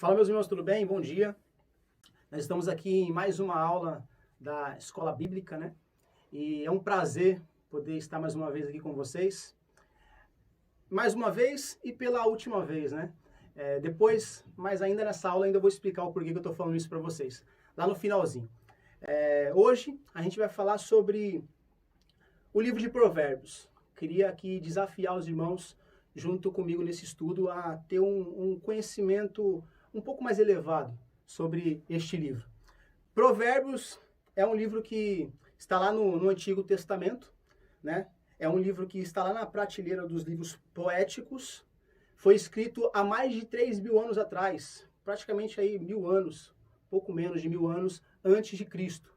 Fala, meus irmãos, tudo bem? Bom dia. Nós estamos aqui em mais uma aula da Escola Bíblica, né? E é um prazer poder estar mais uma vez aqui com vocês. Mais uma vez e pela última vez, né? Depois, mas ainda nessa aula, ainda vou explicar o porquê que eu estou falando isso para vocês. Lá no finalzinho. Hoje, a gente vai falar sobre o livro de Provérbios. Queria aqui desafiar os irmãos, junto comigo nesse estudo, a ter um conhecimento um pouco mais elevado sobre este livro. Provérbios é um livro que está lá no Antigo Testamento, né? É um livro que está lá na prateleira dos livros poéticos. Foi escrito há mais de 3.000 anos atrás, praticamente aí 1.000 anos, pouco menos de 1.000 anos antes de Cristo.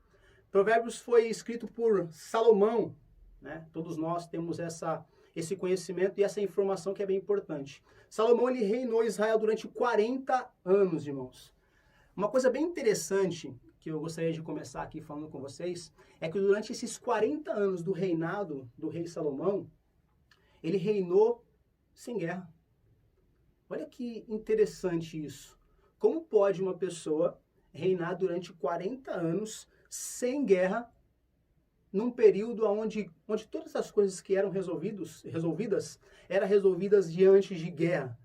Provérbios foi escrito por Salomão, né? Todos nós temos esse conhecimento e essa informação que é bem importante. Salomão, ele reinou Israel durante 40 anos, irmãos. Uma coisa bem interessante que eu gostaria de começar aqui falando com vocês é que durante esses 40 anos do reinado do rei Salomão, ele reinou sem guerra. Olha que interessante isso. Como pode uma pessoa reinar durante 40 anos sem guerra, num período onde todas as coisas que eram resolvidas eram resolvidas diante de guerra,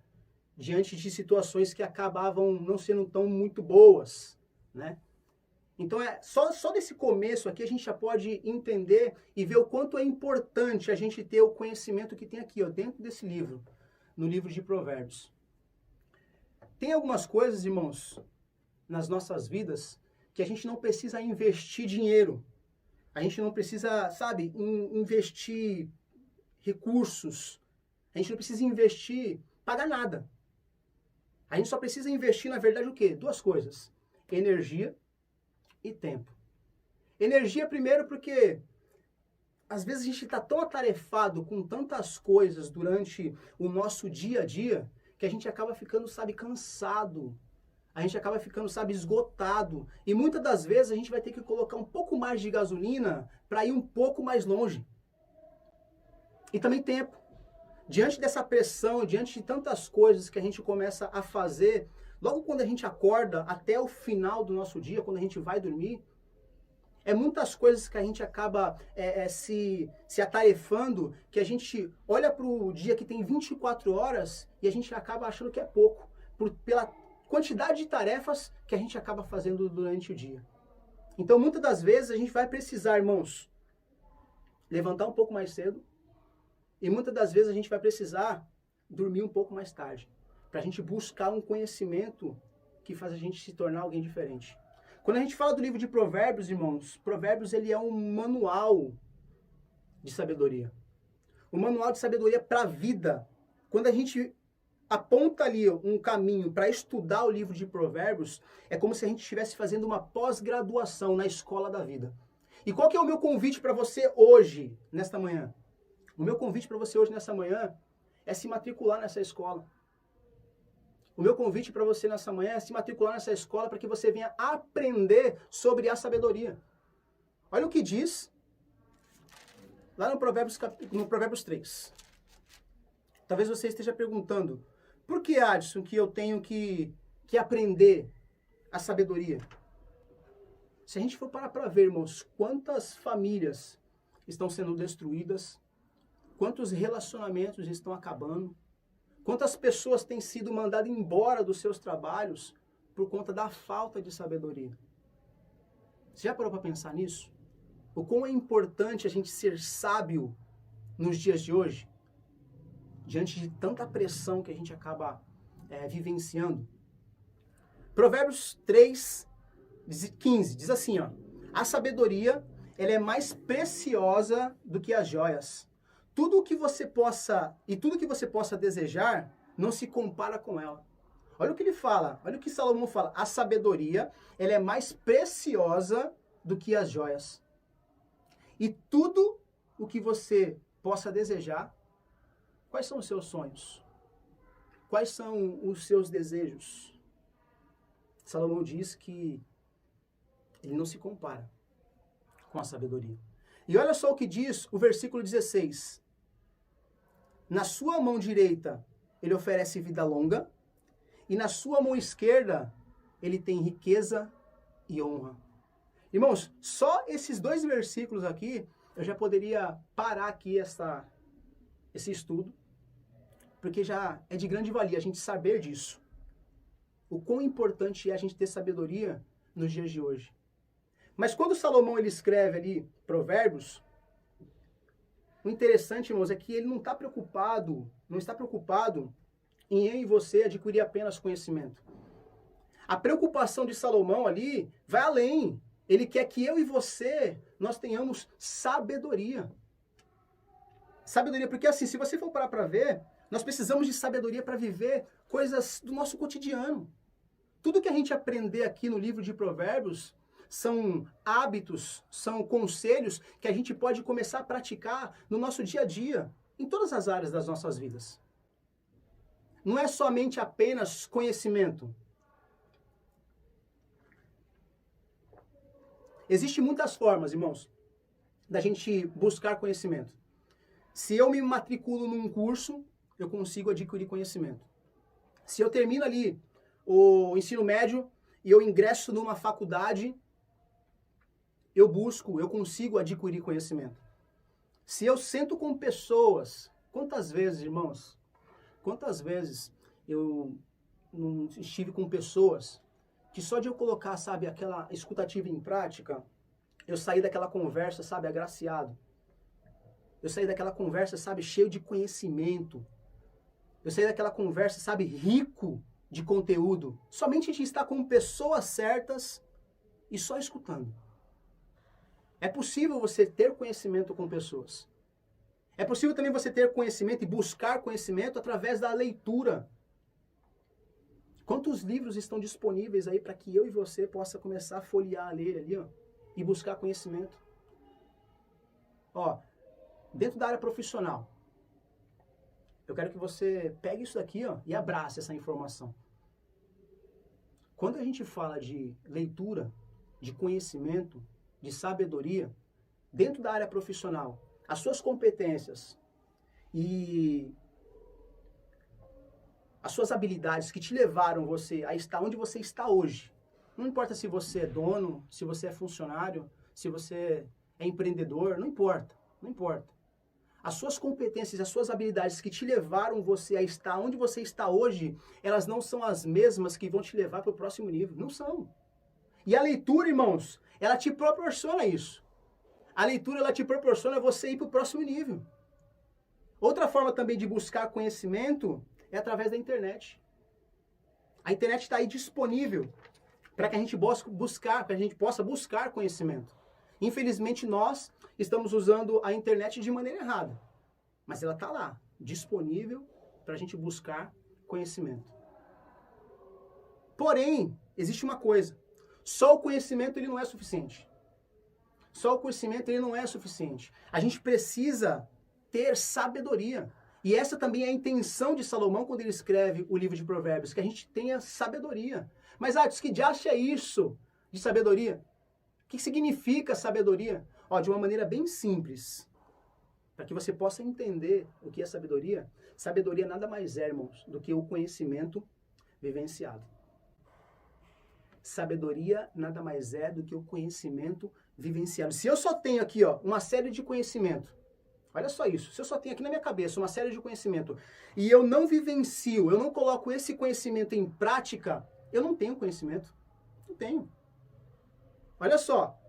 diante de situações que acabavam não sendo tão muito boas, né? Então, só desse começo aqui a gente já pode entender e ver o quanto é importante a gente ter o conhecimento que tem aqui, ó, dentro desse livro, no livro de Provérbios. Tem algumas coisas, irmãos, nas nossas vidas que a gente não precisa investir dinheiro. A gente não precisa, sabe, investir recursos. A gente não precisa pagar nada. A gente só precisa investir, na verdade, o quê? Duas coisas: energia e tempo. Energia, primeiro, porque às vezes a gente está tão atarefado com tantas coisas durante o nosso dia a dia que a gente acaba ficando, sabe, cansado. A gente acaba ficando, sabe, esgotado. E muitas das vezes a gente vai ter que colocar um pouco mais de gasolina para ir um pouco mais longe. E também tempo. Diante dessa pressão, diante de tantas coisas que a gente começa a fazer, logo quando a gente acorda até o final do nosso dia, quando a gente vai dormir, é muitas coisas que a gente acaba se atarefando, que a gente olha para o dia que tem 24 horas e a gente acaba achando que é pouco, pela quantidade de tarefas que a gente acaba fazendo durante o dia. Então, muitas das vezes, a gente vai precisar, irmãos, levantar um pouco mais cedo, e muitas das vezes a gente vai precisar dormir um pouco mais tarde, para a gente buscar um conhecimento que faz a gente se tornar alguém diferente. Quando a gente fala do livro de Provérbios, irmãos, Provérbios, ele é um manual de sabedoria. Um manual de sabedoria para a vida. Quando a gente aponta ali um caminho para estudar o livro de Provérbios, é como se a gente estivesse fazendo uma pós-graduação na escola da vida. E qual que é o meu convite para você hoje, nesta manhã? O meu convite para você hoje, nessa manhã, é se matricular nessa escola. O meu convite para você nessa manhã é se matricular nessa escola para que você venha aprender sobre a sabedoria. Olha o que diz lá no Provérbios 3. Talvez você esteja perguntando: por que, Adson, que eu tenho que aprender a sabedoria? Se a gente for parar para ver, irmãos, quantas famílias estão sendo destruídas, quantos relacionamentos estão acabando, quantas pessoas têm sido mandadas embora dos seus trabalhos por conta da falta de sabedoria. Você já parou para pensar nisso? O quão é importante a gente ser sábio nos dias de hoje? Diante de tanta pressão que a gente acaba vivenciando. Provérbios 3:15 diz assim, ó: a sabedoria, ela é mais preciosa do que as joias. Tudo que você possa desejar não se compara com ela. Olha o que ele fala, olha o que Salomão fala: a sabedoria, ela é mais preciosa do que as joias. E tudo o que você possa desejar. Quais são os seus sonhos? Quais são os seus desejos? Salomão diz que ele não se compara com a sabedoria. E olha só o que diz o versículo 16. Na sua mão direita ele oferece vida longa, e na sua mão esquerda ele tem riqueza e honra. Irmãos, só esses 2 versículos aqui, eu já poderia parar aqui esse estudo, porque já é de grande valia a gente saber disso. O quão importante é a gente ter sabedoria nos dias de hoje. Mas quando Salomão ele escreve ali Provérbios, o interessante, irmãos, é que ele não está preocupado em eu e você adquirir apenas conhecimento. A preocupação de Salomão ali vai além. Ele quer que eu e você, nós tenhamos sabedoria. Sabedoria, porque assim, se você for parar para ver, nós precisamos de sabedoria para viver coisas do nosso cotidiano. Tudo que a gente aprender aqui no livro de Provérbios são hábitos, são conselhos que a gente pode começar a praticar no nosso dia a dia, em todas as áreas das nossas vidas. Não é somente apenas conhecimento. Existem muitas formas, irmãos, da gente buscar conhecimento. Se eu me matriculo num curso, eu consigo adquirir conhecimento. Se eu termino ali o ensino médio e eu ingresso numa faculdade, eu consigo adquirir conhecimento. Se eu sento com pessoas, quantas vezes, irmãos, eu não estive com pessoas que só de eu colocar, sabe, aquela escutativa em prática, eu saí daquela conversa, sabe, agraciado. Eu saí daquela conversa, sabe, cheio de conhecimento. Eu saí daquela conversa, sabe, rico de conteúdo. Somente de estar com pessoas certas e só escutando. É possível você ter conhecimento com pessoas. É possível também você ter conhecimento e buscar conhecimento através da leitura. Quantos livros estão disponíveis aí para que eu e você possa começar a folhear, a ler ali, ó, e buscar conhecimento? Ó, dentro da área profissional, eu quero que você pegue isso daqui, ó, e abrace essa informação. Quando a gente fala de leitura, de conhecimento, de sabedoria, dentro da área profissional, as suas competências e as suas habilidades que te levaram você a estar onde você está hoje. Não importa se você é dono, se você é funcionário, se você é empreendedor, não importa, não importa. As suas competências, as suas habilidades que te levaram você a estar onde você está hoje, elas não são as mesmas que vão te levar para o próximo nível. Não são. E a leitura, irmãos, ela te proporciona isso. A leitura, ela te proporciona você ir para o próximo nível. Outra forma também de buscar conhecimento é através da internet. A internet está aí disponível para que a gente possa buscar conhecimento. Infelizmente, nós estamos usando a internet de maneira errada. Mas ela está lá, disponível para a gente buscar conhecimento. Porém, existe uma coisa. Só o conhecimento ele não é suficiente. Só o conhecimento ele não é suficiente. A gente precisa ter sabedoria. E essa também é a intenção de Salomão quando ele escreve o livro de Provérbios, que a gente tenha sabedoria. Mas, que diacho é isso de sabedoria? O que significa sabedoria? Ó, de uma maneira bem simples, para que você possa entender o que é sabedoria. Sabedoria nada mais é, irmãos, do que o conhecimento vivenciado. Sabedoria nada mais é do que o conhecimento vivenciado. Se eu só tenho aqui, ó, uma série de conhecimento, olha só isso, se eu só tenho aqui na minha cabeça uma série de conhecimento e eu não vivencio, eu não coloco esse conhecimento em prática, eu não tenho conhecimento. Não tenho. Olha só,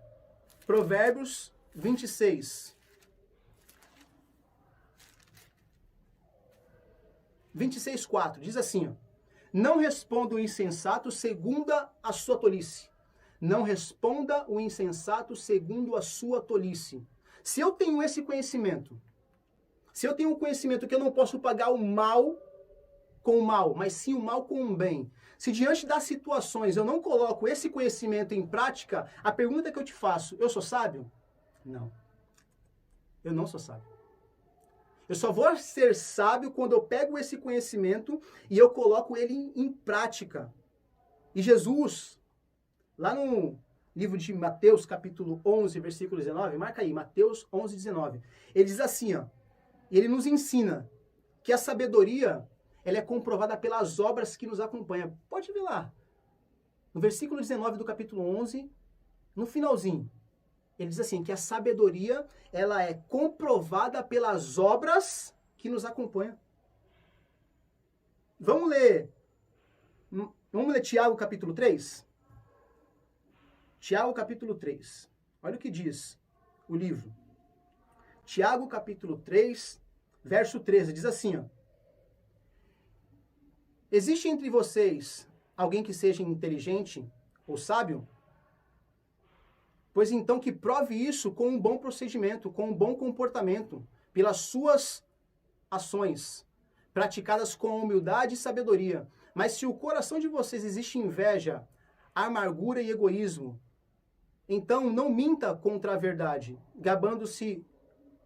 Provérbios 26. 26:4, diz assim, ó, não responda o insensato segundo a sua tolice. Não responda o insensato segundo a sua tolice. Se eu tenho esse conhecimento, se eu tenho um conhecimento que eu não posso pagar o mal com o mal, mas sim o mal com o bem, se diante das situações eu não coloco esse conhecimento em prática, a pergunta que eu te faço, eu sou sábio? Não. Eu não sou sábio. Eu só vou ser sábio quando eu pego esse conhecimento e eu coloco ele em prática. E Jesus, lá no livro de Mateus, capítulo 11, versículo 19, marca aí, Mateus 11, 19. Ele diz assim, ó, ele nos ensina que a sabedoria, ela é comprovada pelas obras que nos acompanham. Pode ver lá. No versículo 19 do capítulo 11, no finalzinho, ele diz assim, que a sabedoria, ela é comprovada pelas obras que nos acompanham. Vamos ler Tiago capítulo 3? Tiago capítulo 3. Olha o que diz o livro. Tiago capítulo 3, verso 13, diz assim, ó. Existe entre vocês alguém que seja inteligente ou sábio? Pois então que prove isso com um bom procedimento, com um bom comportamento, pelas suas ações, praticadas com humildade e sabedoria. Mas se o coração de vocês existe inveja, amargura e egoísmo, então não minta contra a verdade, gabando-se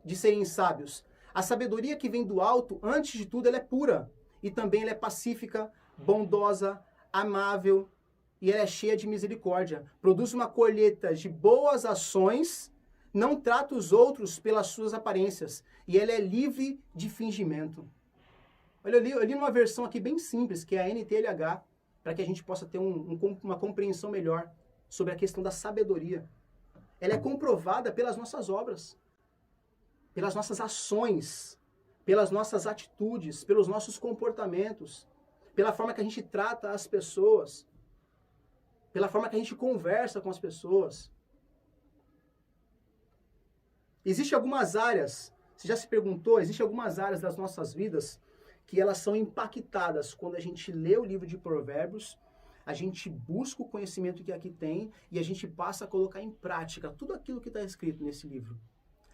de serem sábios. A sabedoria que vem do alto, antes de tudo, ela é pura, e também ela é pacífica, bondosa, amável, e ela é cheia de misericórdia. Produz uma colheita de boas ações, não trata os outros pelas suas aparências, e ela é livre de fingimento. Olha, eu li numa versão aqui bem simples, que é a NTLH, para que a gente possa ter uma compreensão melhor sobre a questão da sabedoria. Ela é comprovada pelas nossas obras, pelas nossas ações, pelas nossas atitudes, pelos nossos comportamentos, pela forma que a gente trata as pessoas, pela forma que a gente conversa com as pessoas. Existem algumas áreas, você já se perguntou, existem algumas áreas das nossas vidas que elas são impactadas quando a gente lê o livro de Provérbios, a gente busca o conhecimento que aqui tem e a gente passa a colocar em prática tudo aquilo que está escrito nesse livro.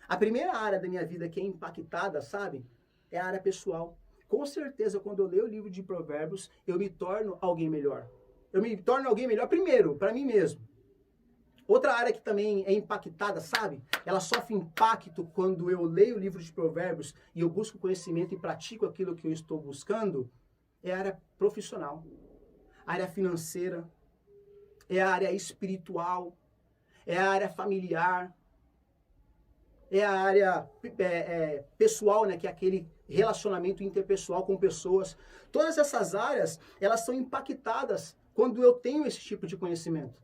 A primeira área da minha vida que é impactada, sabe, é a área pessoal. Com certeza, quando eu leio o livro de Provérbios, eu me torno alguém melhor. Eu me torno alguém melhor primeiro, para mim mesmo. Outra área que também é impactada, sabe? Ela sofre impacto quando eu leio o livro de Provérbios e eu busco conhecimento e pratico aquilo que eu estou buscando, é a área profissional, a área financeira, é a área espiritual, é a área familiar, é a área pessoal, né, que é aquele relacionamento interpessoal com pessoas. Todas essas áreas, elas são impactadas quando eu tenho esse tipo de conhecimento.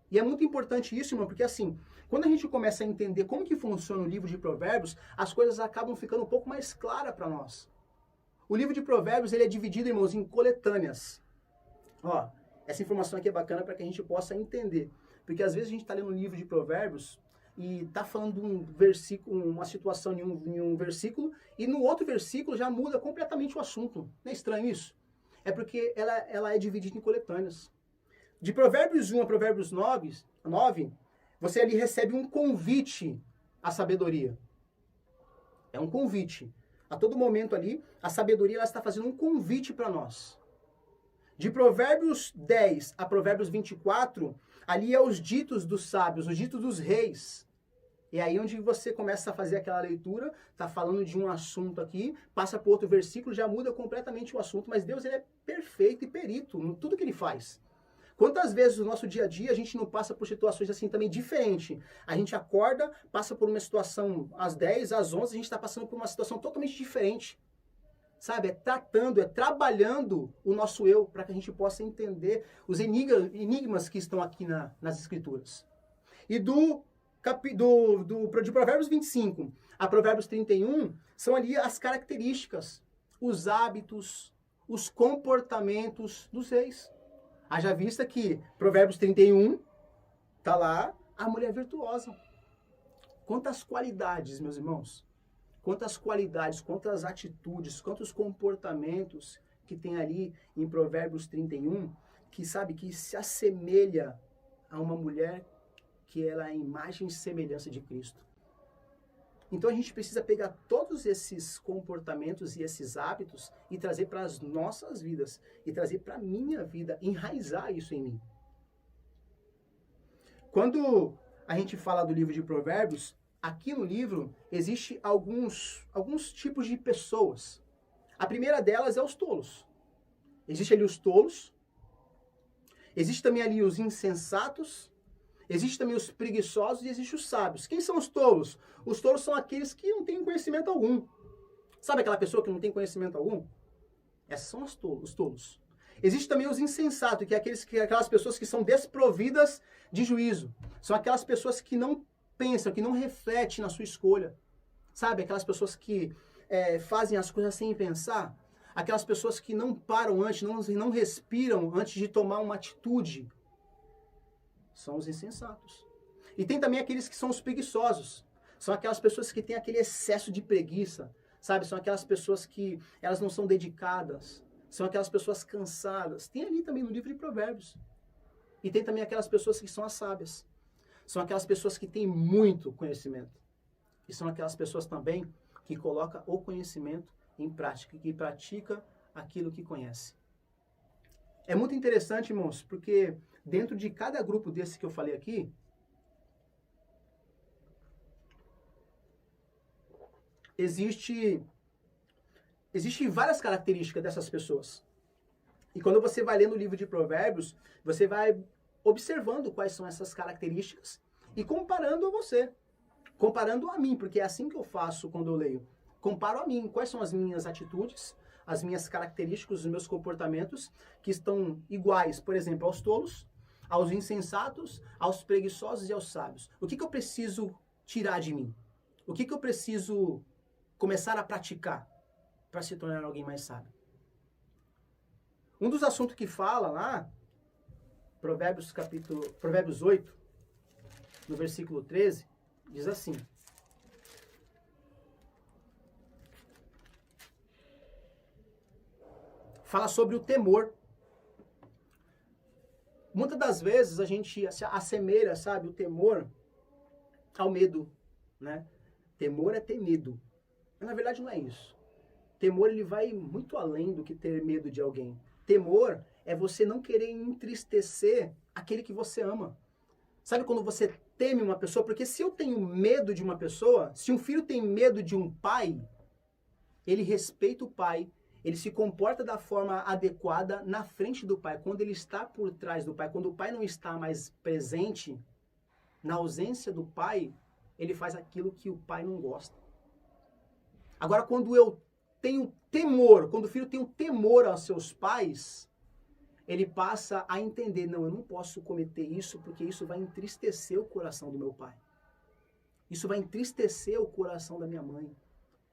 E é muito importante isso, irmão, porque assim, quando a gente começa a entender como que funciona o livro de Provérbios, as coisas acabam ficando um pouco mais claras para nós. O livro de Provérbios, ele é dividido, irmãos, em coletâneas. Ó, essa informação aqui é bacana para que a gente possa entender. Porque às vezes a gente está lendo um livro de Provérbios e está falando de um versículo, uma situação em um versículo, e no outro versículo já muda completamente o assunto. Não é estranho isso? É porque ela é dividida em coletâneas. De Provérbios 1 a Provérbios 9, você ali recebe um convite à sabedoria. É um convite. A todo momento ali, a sabedoria ela está fazendo um convite para nós. De Provérbios 10 a Provérbios 24, ali é os ditos dos sábios, os ditos dos reis. E aí onde você começa a fazer aquela leitura, está falando de um assunto aqui, passa para outro versículo, já muda completamente o assunto, mas Deus ele é perfeito e perito em tudo que ele faz. Quantas vezes no nosso dia a dia a gente não passa por situações assim também diferentes? A gente acorda, passa por uma situação às 10, às 11, a gente está passando por uma situação totalmente diferente. Sabe? É tratando, é trabalhando o nosso eu para que a gente possa entender os enigmas que estão aqui nas Escrituras. E de Provérbios 25 a Provérbios 31, são ali as características, os hábitos, os comportamentos dos reis. Haja vista que Provérbios 31, está lá, a mulher virtuosa. Quantas qualidades, meus irmãos, quantas qualidades, quantas atitudes, quantos comportamentos que tem ali em Provérbios 31, que sabe, que se assemelha a uma mulher que ela é a imagem e semelhança de Cristo. Então a gente precisa pegar todos esses comportamentos e esses hábitos e trazer para as nossas vidas, e trazer para a minha vida, enraizar isso em mim. Quando a gente fala do livro de Provérbios, aqui no livro existe alguns tipos de pessoas. A primeira delas é os tolos. Existe ali os tolos, existe também ali os insensatos, existe também os preguiçosos e existe os sábios. Quem são os tolos? Os tolos são aqueles que não têm conhecimento algum. Sabe aquela pessoa que não tem conhecimento algum? Esses são os tolos. Existem também os insensatos, que é aquelas pessoas que são desprovidas de juízo. São aquelas pessoas que não pensam, que não refletem na sua escolha. Sabe? Aquelas pessoas que fazem as coisas sem pensar. Aquelas pessoas que não param antes, não respiram antes de tomar uma atitude. São os insensatos. E tem também aqueles que são os preguiçosos. São aquelas pessoas que têm aquele excesso de preguiça. Sabe? São aquelas pessoas que elas não são dedicadas. São aquelas pessoas cansadas. Tem ali também no livro de Provérbios. E tem também aquelas pessoas que são as sábias. São aquelas pessoas que têm muito conhecimento. E são aquelas pessoas também que colocam o conhecimento em prática, que pratica aquilo que conhece. É muito interessante, irmãos, porque dentro de cada grupo desse que eu falei aqui, existem várias características dessas pessoas. E quando você vai lendo o livro de Provérbios, você vai observando quais são essas características e comparando a você. Comparando a mim, porque é assim que eu faço quando eu leio. Comparo a mim, quais são as minhas atitudes, as minhas características, os meus comportamentos que estão iguais, por exemplo, aos tolos, aos insensatos, aos preguiçosos e aos sábios. O que eu preciso tirar de mim? O que eu preciso começar a praticar para se tornar alguém mais sábio? Um dos assuntos que fala lá, Provérbios 8, no versículo 13, diz assim: fala sobre o temor. Muitas das vezes a gente assemelha, sabe, o temor ao medo, né? Temor é ter medo. Mas na verdade não é isso. Temor, ele vai muito além do que ter medo de alguém. Temor é você não querer entristecer aquele que você ama. Sabe quando você teme uma pessoa? Porque se eu tenho medo de uma pessoa, se um filho tem medo de um pai, ele respeita o pai, ele se comporta da forma adequada na frente do pai. Quando ele está por trás do pai, quando o pai não está mais presente, na ausência do pai, ele faz aquilo que o pai não gosta. Agora, quando eu tenho temor, quando o filho tem um temor aos seus pais, ele passa a entender, não, eu não posso cometer isso porque isso vai entristecer o coração do meu pai. Isso vai entristecer o coração da minha mãe.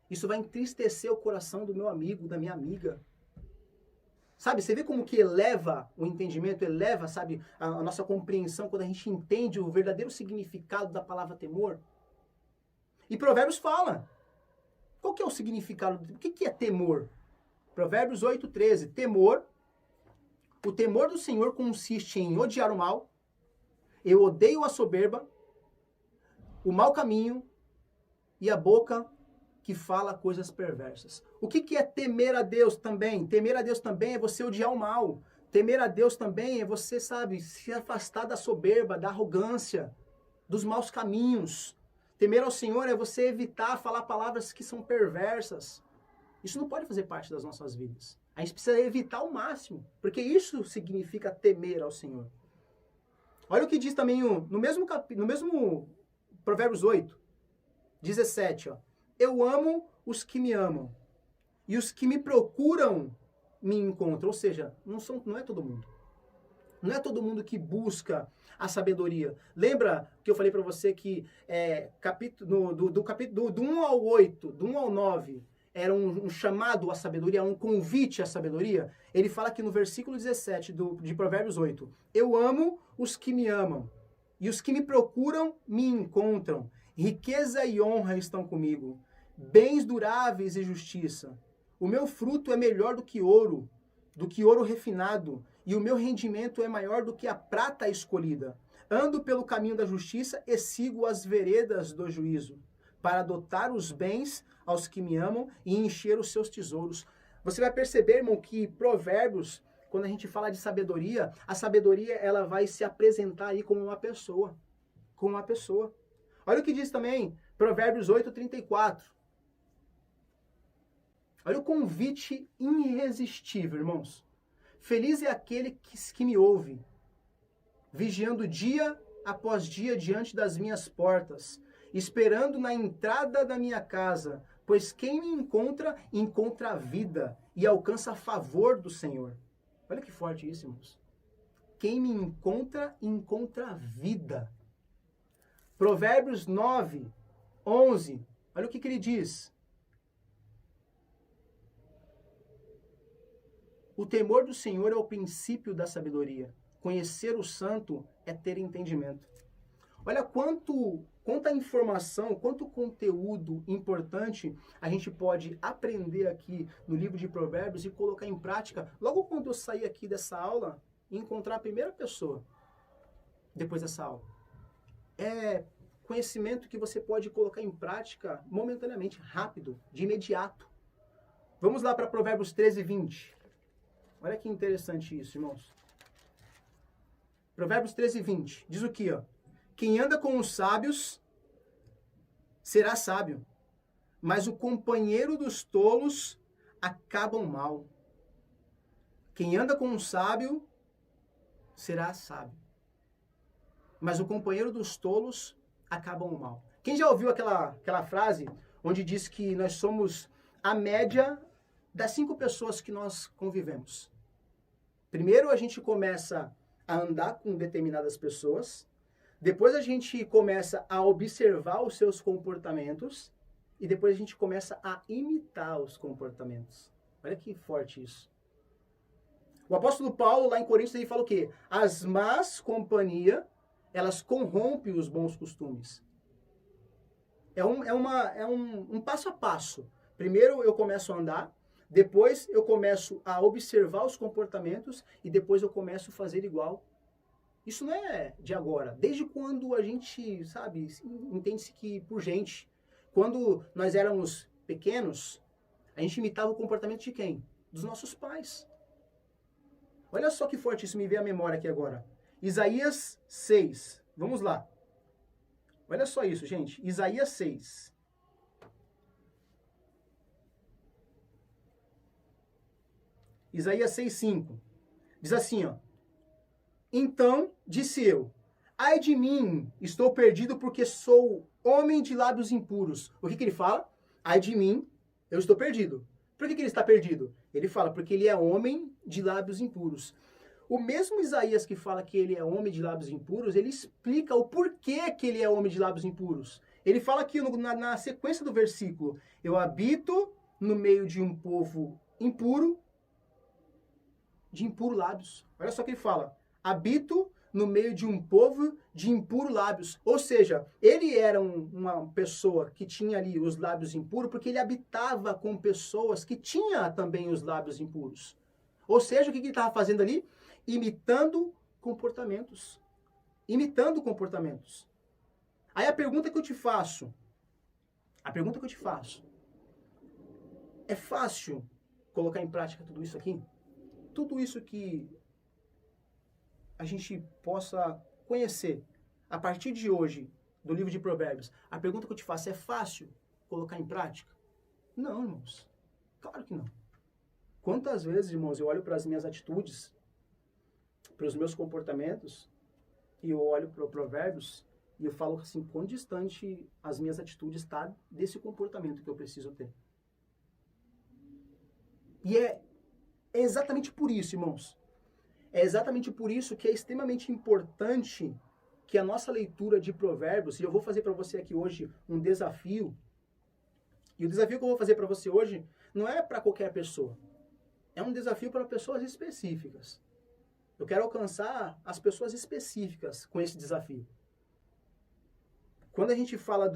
Isso vai entristecer o coração do meu amigo, da minha amiga. Sabe, você vê como que eleva o entendimento, eleva, sabe, a nossa compreensão quando a gente entende o verdadeiro significado da palavra temor? E Provérbios fala. Qual que é o significado? O que é temor? Provérbios 8:13. Temor. O temor do Senhor consiste em odiar o mal. Eu odeio a soberba, o mau caminho e a boca que fala coisas perversas. O que é temer a Deus também? Temer a Deus também é você odiar o mal. Temer a Deus também é você, sabe, se afastar da soberba, da arrogância, dos maus caminhos. Temer ao Senhor é você evitar falar palavras que são perversas. Isso não pode fazer parte das nossas vidas. A gente precisa evitar ao máximo, porque isso significa temer ao Senhor. Olha o que diz também no mesmo Provérbios 8, 17, ó. Eu amo os que me amam, e os que me procuram me encontram. Ou seja, não é todo mundo. Não é todo mundo que busca a sabedoria. Lembra que eu falei para você que do 1 ao 8, do 1 ao 9, era um chamado à sabedoria, um convite à sabedoria? Ele fala aqui no versículo 17 de Provérbios 8, eu amo os que me amam, e os que me procuram me encontram. Riqueza e honra estão comigo, bens duráveis e justiça. O meu fruto é melhor do que ouro refinado, e o meu rendimento é maior do que a prata escolhida. Ando pelo caminho da justiça e sigo as veredas do juízo, para adotar os bens aos que me amam e encher os seus tesouros. Você vai perceber, irmão, que Provérbios, quando a gente fala de sabedoria, a sabedoria ela vai se apresentar aí como uma pessoa. Como uma pessoa. Olha o que diz também, Provérbios 8:34. Olha o convite irresistível, irmãos. Feliz é aquele que me ouve, vigiando dia após dia diante das minhas portas, esperando na entrada da minha casa, pois quem me encontra, encontra a vida e alcança a favor do Senhor. Olha que forte isso, irmãos. Quem me encontra, encontra a vida. Provérbios 9, 11. Olha o que ele diz. O temor do Senhor é o princípio da sabedoria. Conhecer o santo é ter entendimento. Olha quanta informação, quanto conteúdo importante a gente pode aprender aqui no livro de Provérbios e colocar em prática logo quando eu sair aqui dessa aula e encontrar a primeira pessoa depois dessa aula. É conhecimento que você pode colocar em prática momentaneamente, rápido, de imediato. Vamos lá para Provérbios 13, 20. Olha que interessante isso, irmãos. Provérbios 13, 20. Diz o que, ó? Quem anda com os sábios será sábio, mas o companheiro dos tolos acabam mal. Quem anda com um sábio será sábio, mas o companheiro dos tolos acabam mal. Quem já ouviu aquela frase onde diz que nós somos a média das 5 pessoas que nós convivemos? Primeiro a gente começa a andar com determinadas pessoas, depois a gente começa a observar os seus comportamentos e depois a gente começa a imitar os comportamentos. Olha que forte isso. O apóstolo Paulo, lá em Coríntios, ele fala o quê? As más companhias, elas corrompem os bons costumes. É um passo a passo. Primeiro eu começo a andar, depois eu começo a observar os comportamentos e depois eu começo a fazer igual. Isso não é de agora. Desde quando a gente, sabe, entende-se que por gente. Quando nós éramos pequenos, a gente imitava o comportamento de quem? Dos nossos pais. Olha só que forte isso me veio à memória aqui agora. Isaías 6. Vamos lá. Olha só isso, gente. Isaías 6. Isaías 6:5. Diz assim, ó. Então disse eu, ai de mim, estou perdido porque sou homem de lábios impuros. O que ele fala? Ai de mim, eu estou perdido. Por que ele está perdido? Ele fala, porque ele é homem de lábios impuros. O mesmo Isaías que fala que ele é homem de lábios impuros, ele explica o porquê que ele é homem de lábios impuros. Ele fala aqui na sequência do versículo, eu habito no meio de um povo impuro, de impuro lábios. Olha só o que ele fala. Habito no meio de um povo de impuro lábios. Ou seja, ele era uma pessoa que tinha ali os lábios impuros porque ele habitava com pessoas que tinham também os lábios impuros. Ou seja, o que ele estava fazendo ali? Imitando comportamentos. Imitando comportamentos. Aí a pergunta que eu te faço, é fácil colocar em prática tudo isso aqui? Tudo isso que a gente possa conhecer a partir de hoje do livro de Provérbios. A pergunta que eu te faço, é fácil colocar em prática? Não, irmãos. Claro que não. Quantas vezes, irmãos, eu olho para as minhas atitudes, para os meus comportamentos, e eu olho para o Provérbios e eu falo assim, quão distante as minhas atitudes estão desse comportamento que eu preciso ter. E é exatamente por isso, irmãos. É exatamente por isso que é extremamente importante que a nossa leitura de Provérbios, e eu vou fazer para você aqui hoje um desafio, e o desafio que eu vou fazer para você hoje não é para qualquer pessoa, é um desafio para pessoas específicas. Eu quero alcançar as pessoas específicas com esse desafio. Quando a gente fala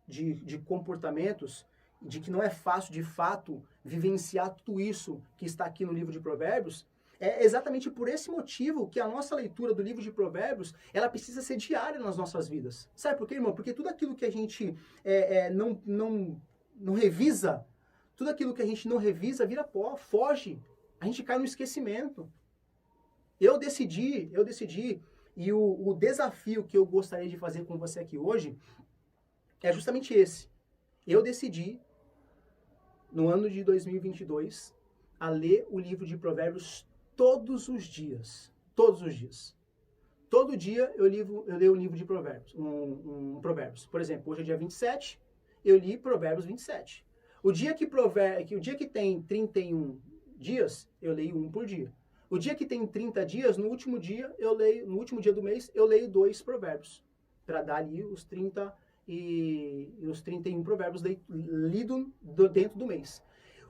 de comportamentos, de que não é fácil, de fato, vivenciar tudo isso que está aqui no livro de Provérbios, é exatamente por esse motivo que a nossa leitura do livro de Provérbios, ela precisa ser diária nas nossas vidas. Sabe por quê, irmão? Porque tudo aquilo que a gente não revisa, tudo aquilo que a gente não revisa vira pó, foge. A gente cai no esquecimento. Eu decidi, e o desafio que eu gostaria de fazer com você aqui hoje é justamente esse. Eu decidi, no ano de 2022, a ler o livro de Provérbios todos os dias. Todos os dias. Todo dia eu leio um livro de Provérbios, Provérbios. Por exemplo, hoje é dia 27, eu li Provérbios 27. O dia que tem 31 dias, eu leio um por dia. O dia que tem 30 dias, no último dia do mês, eu leio 2 provérbios. Para dar ali os 30 e os 31 provérbios lidos dentro do mês.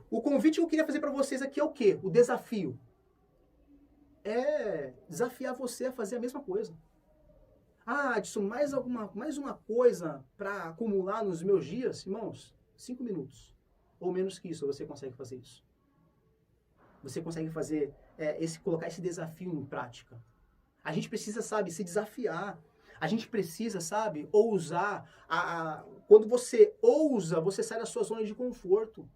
O convite que eu queria fazer para vocês aqui é o quê? O desafio. É desafiar você a fazer a mesma coisa. Ah, Adson, mais uma coisa para acumular nos meus dias? Irmãos, 5 minutos. Ou menos que isso, você consegue fazer isso. Você consegue fazer, colocar esse desafio em prática. A gente precisa, sabe, se desafiar. A gente precisa, sabe, ousar. Quando você ousa, você sai da sua zona de conforto.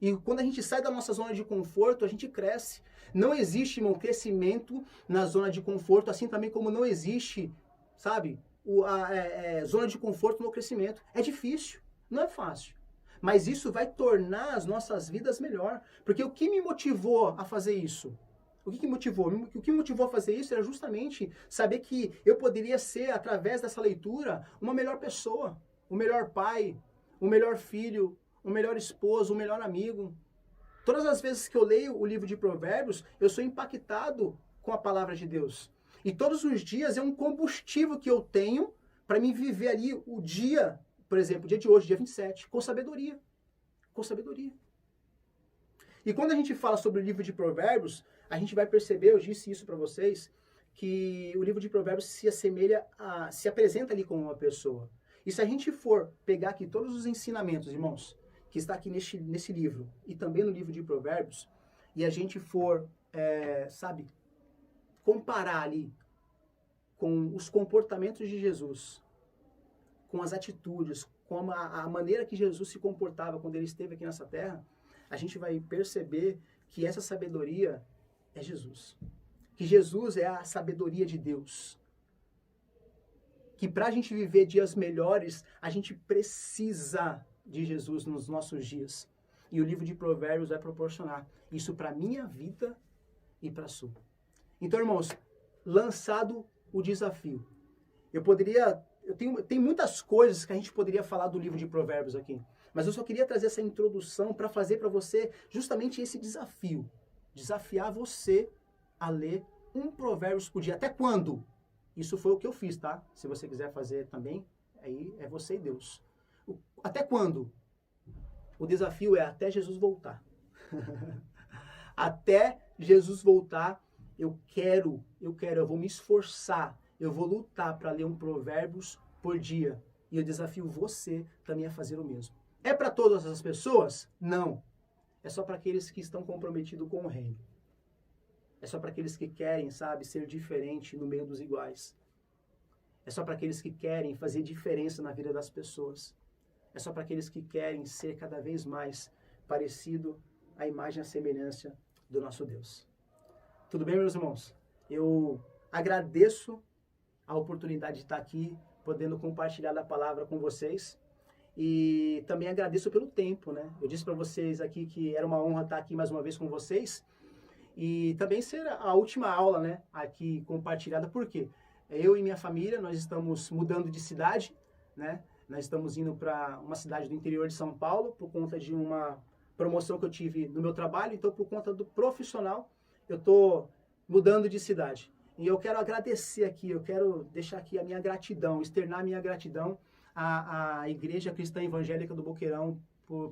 E quando a gente sai da nossa zona de conforto, a gente cresce. Não existe, irmão, crescimento na zona de conforto, assim também como não existe, sabe, zona de conforto no crescimento. É difícil, não é fácil. Mas isso vai tornar as nossas vidas melhor. Porque o que me motivou a fazer isso? O que me motivou a fazer isso era justamente saber que eu poderia ser, através dessa leitura, uma melhor pessoa, um melhor pai, um melhor filho, um melhor esposo, um melhor amigo. Todas as vezes que eu leio o livro de Provérbios, eu sou impactado com a palavra de Deus. E todos os dias é um combustível que eu tenho para me viver ali o dia, por exemplo, o dia de hoje, dia 27, com sabedoria. Com sabedoria. E quando a gente fala sobre o livro de Provérbios, a gente vai perceber, eu disse isso para vocês, que o livro de Provérbios se apresenta ali como uma pessoa. E se a gente for pegar aqui todos os ensinamentos, irmãos, que está aqui nesse livro, e também no livro de Provérbios, e a gente for, sabe, comparar ali com os comportamentos de Jesus, com as atitudes, com a maneira que Jesus se comportava quando ele esteve aqui nessa terra, a gente vai perceber que essa sabedoria é Jesus. Que Jesus é a sabedoria de Deus. Que para a gente viver dias melhores, a gente precisa de Jesus nos nossos dias. E o livro de Provérbios vai proporcionar isso para a minha vida e para a sua. Então, irmãos, lançado o desafio. Tem muitas coisas que a gente poderia falar do livro de Provérbios aqui. Mas eu só queria trazer essa introdução para fazer para você justamente esse desafio. Desafiar você a ler um Provérbios por dia. Até quando? Isso foi o que eu fiz, tá? Se você quiser fazer também, aí é você e Deus. Até quando? O desafio é até Jesus voltar. Até Jesus voltar, eu vou me esforçar, eu vou lutar para ler um Provérbios por dia. E eu desafio você também a fazer o mesmo. É para todas as pessoas? Não. É só para aqueles que estão comprometidos com o reino. É só para aqueles que querem, sabe, ser diferente no meio dos iguais. É só para aqueles que querem fazer diferença na vida das pessoas. É só para aqueles que querem ser cada vez mais parecido à imagem e à semelhança do nosso Deus. Tudo bem, meus irmãos? Eu agradeço a oportunidade de estar aqui, podendo compartilhar da palavra com vocês. E também agradeço pelo tempo, né? Eu disse para vocês aqui que era uma honra estar aqui mais uma vez com vocês. E também ser a última aula, né? Aqui compartilhada. Por quê? Eu e minha família, nós estamos mudando de cidade, né? Nós estamos indo para uma cidade do interior de São Paulo por conta de uma promoção que eu tive no meu trabalho. Então, por conta do profissional, eu estou mudando de cidade. E eu quero agradecer aqui, eu quero deixar aqui a minha gratidão, externar a minha gratidão à Igreja Cristã Evangélica do Boqueirão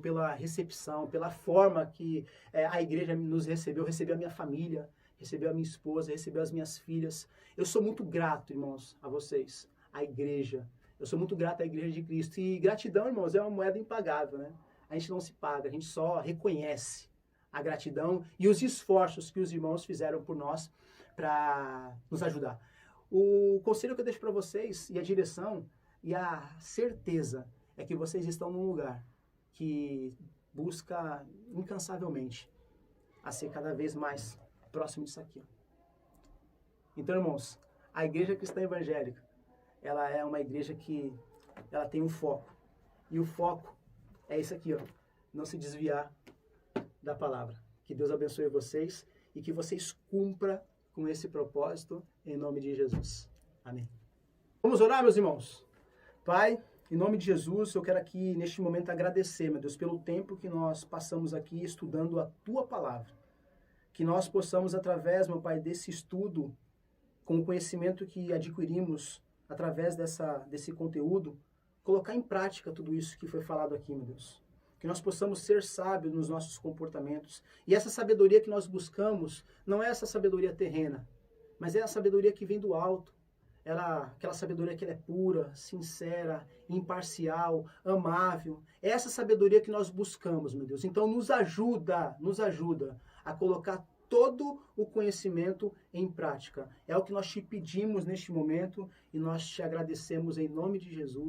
pela recepção, pela forma que a igreja nos recebeu a minha família, recebeu a minha esposa, recebeu as minhas filhas. Eu sou muito grato, irmãos, a vocês, à igreja. Eu sou muito grato à Igreja de Cristo. E gratidão, irmãos, é uma moeda impagável, né? A gente não se paga, a gente só reconhece a gratidão e os esforços que os irmãos fizeram por nós para nos ajudar. O conselho que eu deixo para vocês, e a direção, e a certeza, é que vocês estão num lugar que busca incansavelmente a ser cada vez mais próximo disso aqui. Então, irmãos, a Igreja Cristã Evangélica, ela é uma igreja que ela tem um foco. E o foco é isso aqui, ó. Não se desviar da palavra. Que Deus abençoe vocês e que vocês cumpram com esse propósito em nome de Jesus. Amém. Vamos orar, meus irmãos? Pai, Em nome de Jesus, eu quero aqui, neste momento, agradecer, meu Deus, pelo tempo que nós passamos aqui estudando a Tua Palavra. Que nós possamos, através, meu Pai, desse estudo, com o conhecimento que adquirimos através desse conteúdo, colocar em prática tudo isso que foi falado aqui, meu Deus. Que nós possamos ser sábios nos nossos comportamentos. E essa sabedoria que nós buscamos não é essa sabedoria terrena, mas é a sabedoria que vem do alto. Aquela sabedoria que ela é pura, sincera, imparcial, amável. É essa sabedoria que nós buscamos, meu Deus. Então nos ajuda a colocar todo o conhecimento em prática. É o que nós te pedimos neste momento e nós te agradecemos em nome de Jesus.